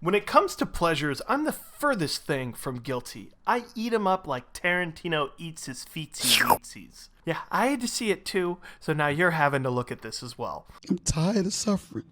When it comes to pleasures, I'm the furthest thing from guilty. I eat 'em up like Tarantino eats his feetsies. Yeah, I had to see it too, so now you're having to look at this as well. I'm tired of suffering.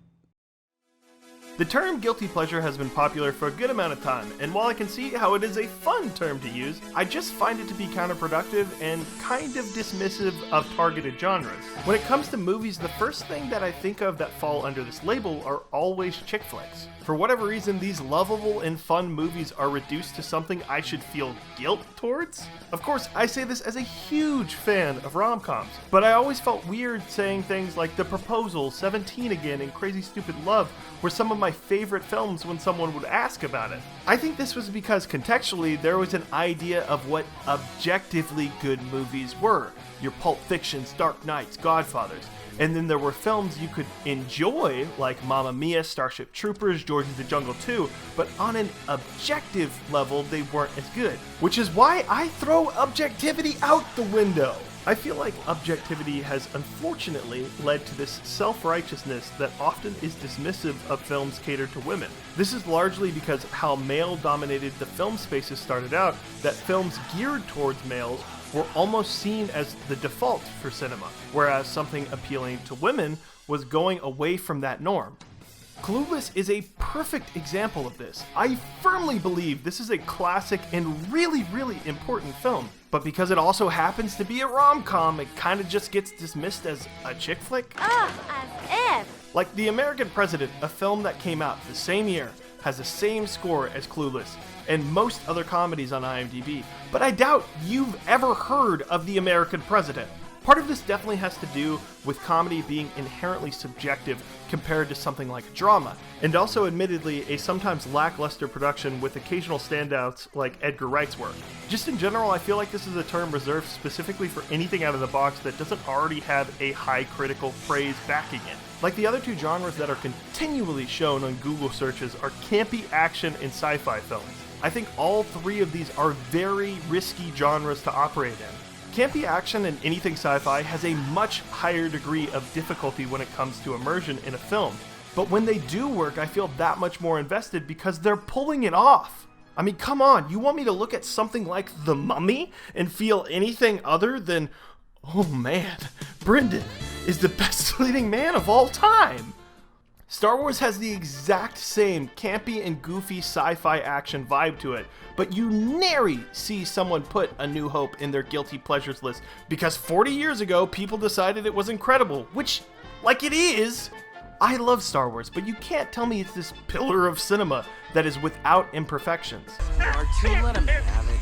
The term guilty pleasure has been popular for a good amount of time, and while I can see how it is a fun term to use, I just find it to be counterproductive and kind of dismissive of targeted genres. When it comes to movies, the first thing that I think of that fall under this label are always chick flicks. For whatever reason, these lovable and fun movies are reduced to something I should feel guilt towards. Of course, I say this as a huge fan of rom-coms, but I always felt weird saying things like The Proposal, 17 Again, and Crazy Stupid Love were some of my favorite films when someone would ask about it. I think this was because contextually there was an idea of what objectively good movies were. Your Pulp Fictions, Dark Knights, Godfathers. And then there were films you could enjoy, like Mamma Mia, Starship Troopers, George of the Jungle 2, but on an objective level, they weren't as good. Which is why I throw objectivity out the window. I feel like objectivity has unfortunately led to this self-righteousness that often is dismissive of films catered to women. This is largely because how male-dominated the film spaces started out, that films geared towards males were almost seen as the default for cinema, whereas something appealing to women was going away from that norm. Clueless is a perfect example of this. I firmly believe this is a classic and really, really important film, but because it also happens to be a rom-com, it kind of just gets dismissed as a chick flick. Ugh, as if. Like The American President, a film that came out the same year, has the same score as Clueless, and most other comedies on IMDb, but I doubt you've ever heard of The American President. Part of this definitely has to do with comedy being inherently subjective compared to something like drama, and also admittedly a sometimes lackluster production with occasional standouts like Edgar Wright's work. Just in general, I feel like this is a term reserved specifically for anything out of the box that doesn't already have a high critical praise backing it. Like the other two genres that are continually shown on Google searches are campy action and sci-fi films. I think all three of these are very risky genres to operate in. Campy action and anything sci-fi has a much higher degree of difficulty when it comes to immersion in a film. But when they do work, I feel that much more invested because they're pulling it off. I mean, come on, you want me to look at something like The Mummy and feel anything other than, oh man, Brendan is the best leading man of all time? Star Wars has the exact same campy and goofy sci-fi action vibe to it, but you nary see someone put A New Hope in their guilty pleasures list because 40 years ago people decided it was incredible, which, like it is. I love Star Wars, but you can't tell me it's this pillar of cinema that is without imperfections. R2, let him have it.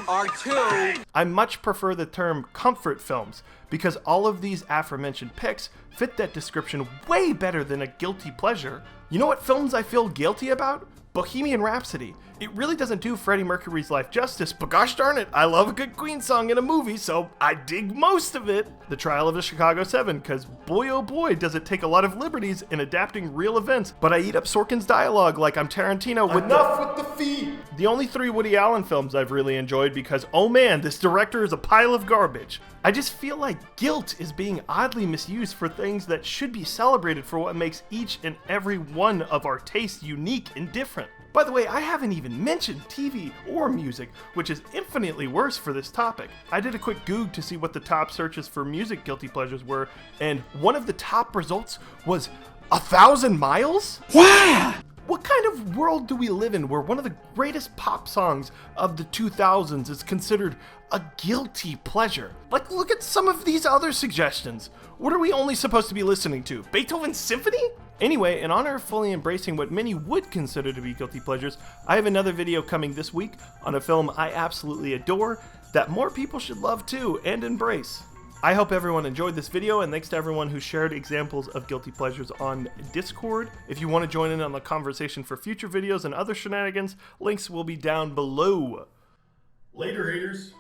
R2! I much prefer the term comfort films because all of these aforementioned picks fit that description way better than a guilty pleasure. You know what films I feel guilty about? Bohemian Rhapsody. It really doesn't do Freddie Mercury's life justice, but gosh darn it, I love a good Queen song in a movie, so I dig most of it. The Trial of the Chicago 7, because boy oh boy does it take a lot of liberties in adapting real events, but I eat up Sorkin's dialogue like I'm Tarantino with Enough with the feet! the only three Woody Allen films I've really enjoyed because, oh man, this director is a pile of garbage. I just feel like guilt is being oddly misused for things that should be celebrated for what makes each and every one of our tastes unique and different. By the way, I haven't even mentioned TV or music, which is infinitely worse for this topic. I did a quick Goog to see what the top searches for music guilty pleasures were, and one of the top results was 1,000 Miles? Wow! What kind of world do we live in where one of the greatest pop songs of the 2000s is considered a guilty pleasure? Like, look at some of these other suggestions. What are we only supposed to be listening to? Beethoven's Symphony? Anyway, in honor of fully embracing what many would consider to be guilty pleasures, I have another video coming this week on a film I absolutely adore that more people should love too and embrace. I hope everyone enjoyed this video, and thanks to everyone who shared examples of guilty pleasures on Discord. If you want to join in on the conversation for future videos and other shenanigans, links will be down below. Later, haters.